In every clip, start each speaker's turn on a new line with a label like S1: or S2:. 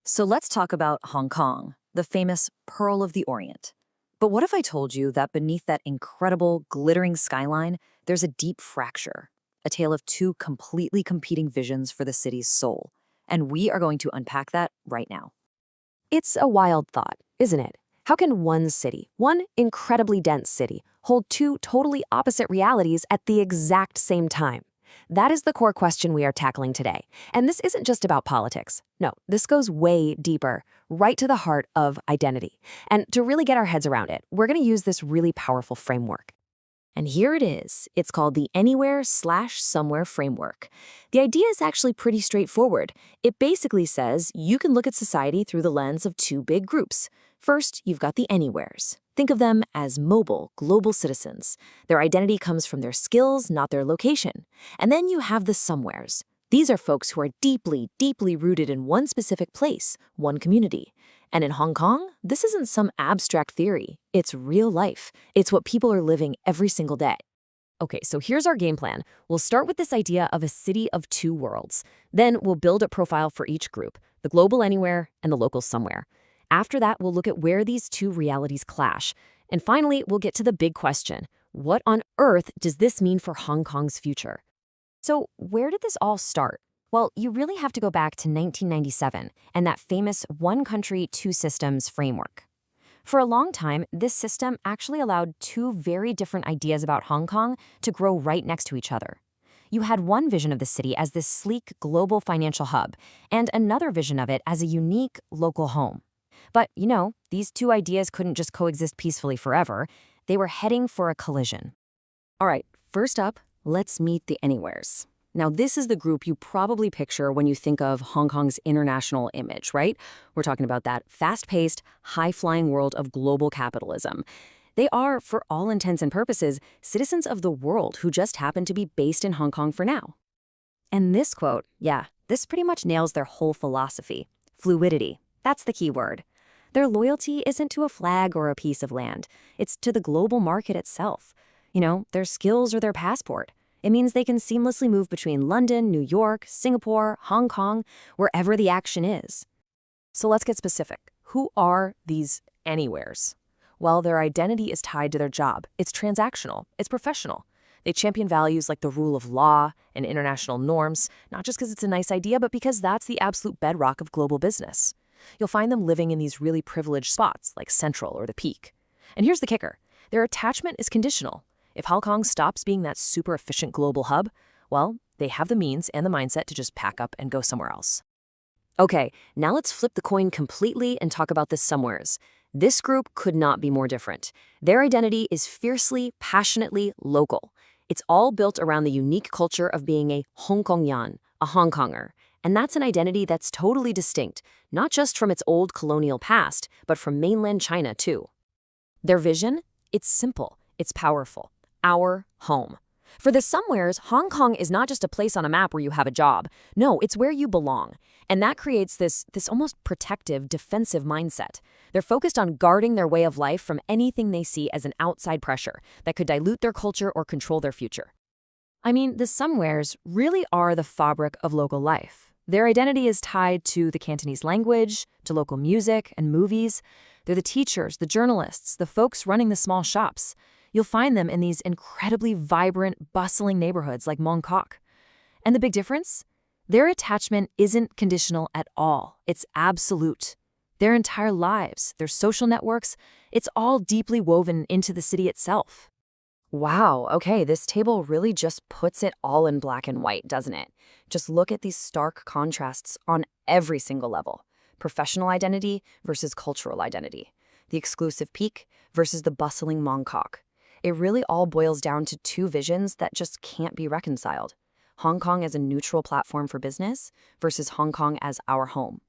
S1: So let's talk about Hong Kong, the famous Pearl of the Orient. But what if I told you that beneath that incredible, glittering skyline, there's a deep fracture, a tale of two completely competing visions for the city's soul? And we are going to unpack that right now.
S2: It's a wild thought, isn't it? How can one city, one incredibly dense city, hold two totally opposite realities at the exact same time? That is the core question we are tackling today. And this isn't just about politics. No, this goes way deeper, right to the heart of identity. And to really get our heads around it, we're going to use this really powerful framework.
S1: And here it is. It's called the Anywhere/Somewhere framework. The idea is actually pretty straightforward. It basically says you can look at society through the lens of two big groups. First, you've got the Anywheres. Think of them as mobile, global citizens. Their identity comes from their skills, not their location. And then you have the Somewheres. These are folks who are deeply, deeply rooted in one specific place, one community. And in Hong Kong, this isn't some abstract theory. It's real life. It's what people are living every single day.
S2: Okay, so here's our game plan. We'll start with this idea of a city of two worlds. Then we'll build a profile for each group, the global anywhere and the local somewhere. After that, we'll look at where these two realities clash. And finally, we'll get to the big question. What on earth does this mean for Hong Kong's future? So where did this all start? Well, you really have to go back to 1997 and that famous one country, two systems framework. For a long time, this system actually allowed two very different ideas about Hong Kong to grow right next to each other. You had one vision of the city as this sleek global financial hub, and another vision of it as a unique local home. But, these two ideas couldn't just coexist peacefully forever. They were heading for a collision.
S1: All right, first up, let's meet the Anywheres. Now, this is the group you probably picture when you think of Hong Kong's international image, right? We're talking about that fast-paced, high-flying world of global capitalism. They are, for all intents and purposes, citizens of the world who just happen to be based in Hong Kong for now. And this quote, this pretty much nails their whole philosophy. Fluidity, that's the key word. Their loyalty isn't to a flag or a piece of land. It's to the global market itself. Their skills are their passport. It means they can seamlessly move between London, New York, Singapore, Hong Kong, wherever the action is.
S2: So let's get specific. Who are these anywheres? Well, their identity is tied to their job. It's transactional. It's professional. They champion values like the rule of law and international norms, not just because it's a nice idea, but because that's the absolute bedrock of global business. You'll find them living in these really privileged spots like Central or the Peak. And here's the kicker. Their attachment is conditional. If Hong Kong stops being that super efficient global hub, well, they have the means and the mindset to just pack up and go somewhere else. Okay, now let's flip the coin completely and talk about the Somewheres. This group could not be more different. Their identity is fiercely, passionately local. It's all built around the unique culture of being a Hongkongian, a Hong Konger. And that's an identity that's totally distinct, not just from its old colonial past, but from mainland China too. Their vision? It's simple. It's powerful. Our home. For the Somewheres, Hong Kong is not just a place on a map where you have a job. No, it's where you belong. And that creates this almost protective, defensive mindset. They're focused on guarding their way of life from anything they see as an outside pressure that could dilute their culture or control their future. I mean, the Somewheres really are the fabric of local life. Their identity is tied to the Cantonese language, to local music and movies. They're the teachers, the journalists, the folks running the small shops. You'll find them in these incredibly vibrant, bustling neighborhoods like Mong Kok. And the big difference? Their attachment isn't conditional at all. It's absolute. Their entire lives, their social networks, it's all deeply woven into the city itself.
S1: Wow, okay, this table really just puts it all in black and white, doesn't it? Just look at these stark contrasts on every single level. Professional identity versus cultural identity. The exclusive Peak versus the bustling Mong Kok. It really all boils down to two visions that just can't be reconciled. Hong Kong as a neutral platform for business versus Hong Kong as our home.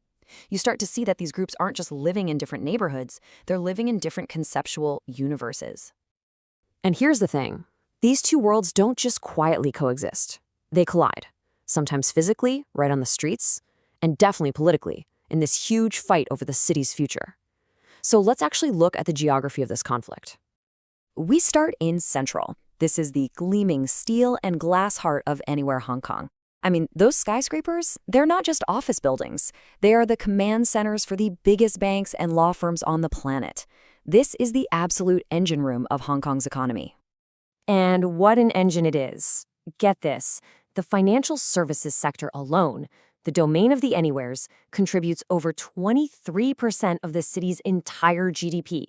S1: You start to see that these groups aren't just living in different neighborhoods, they're living in different conceptual universes.
S2: And here's the thing. These two worlds don't just quietly coexist. They collide, sometimes physically, right on the streets, and definitely politically, in this huge fight over the city's future. So let's actually look at the geography of this conflict.
S1: We start in Central. This is the gleaming steel and glass heart of Anywhere Hong Kong. I mean, those skyscrapers, they're not just office buildings. They are the command centers for the biggest banks and law firms on the planet. This is the absolute engine room of Hong Kong's economy.
S2: And what an engine it is. Get this, the financial services sector alone, the domain of the anywheres, contributes over 23% of the city's entire GDP.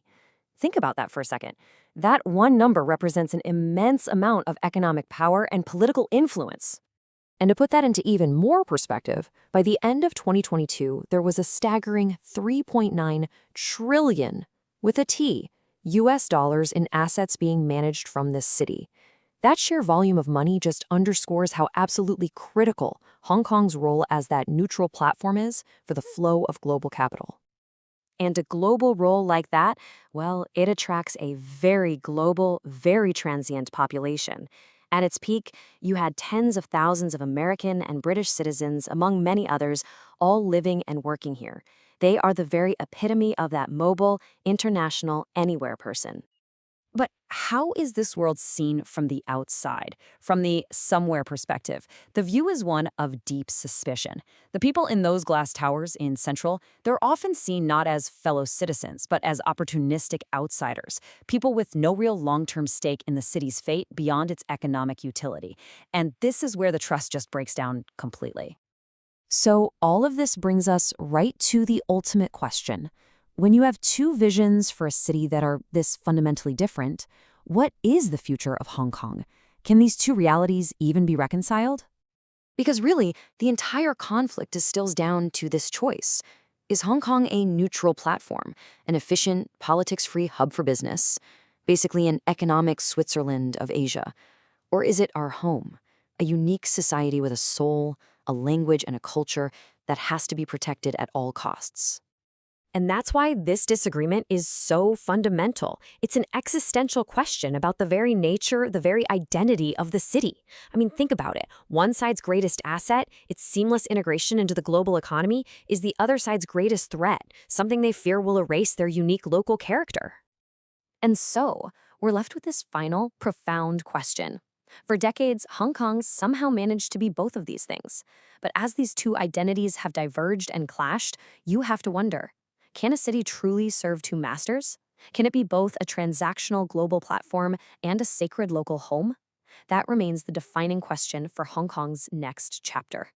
S2: Think about that for a second. That one number represents an immense amount of economic power and political influence. And to put that into even more perspective, by the end of 2022, there was a staggering 3.9 trillion, with a T, US dollars in assets being managed from this city. That sheer volume of money just underscores how absolutely critical Hong Kong's role as that neutral platform is for the flow of global capital. And a global role like that, well, it attracts a very global, very transient population. At its peak, you had tens of thousands of American and British citizens, among many others, all living and working here. They are the very epitome of that mobile, international, anywhere person. But how is this world seen from the outside, from the somewhere perspective? The view is one of deep suspicion. The people in those glass towers in Central, they're often seen not as fellow citizens, but as opportunistic outsiders, people with no real long-term stake in the city's fate beyond its economic utility. And this is where the trust just breaks down completely. So all of this brings us right to the ultimate question. When you have two visions for a city that are this fundamentally different, what is the future of Hong Kong? Can these two realities even be reconciled? Because really, the entire conflict distills down to this choice. Is Hong Kong a neutral platform, an efficient, politics-free hub for business, basically an economic Switzerland of Asia? Or is it our home, a unique society with a soul, a language, and a culture that has to be protected at all costs? And that's why this disagreement is so fundamental. It's an existential question about the very nature, the very identity of the city. I mean, think about it. One side's greatest asset, its seamless integration into the global economy, is the other side's greatest threat, something they fear will erase their unique local character. And so, we're left with this final, profound question. For decades, Hong Kong somehow managed to be both of these things. But as these two identities have diverged and clashed, you have to wonder, can a city truly serve two masters? Can it be both a transactional global platform and a sacred local home? That remains the defining question for Hong Kong's next chapter.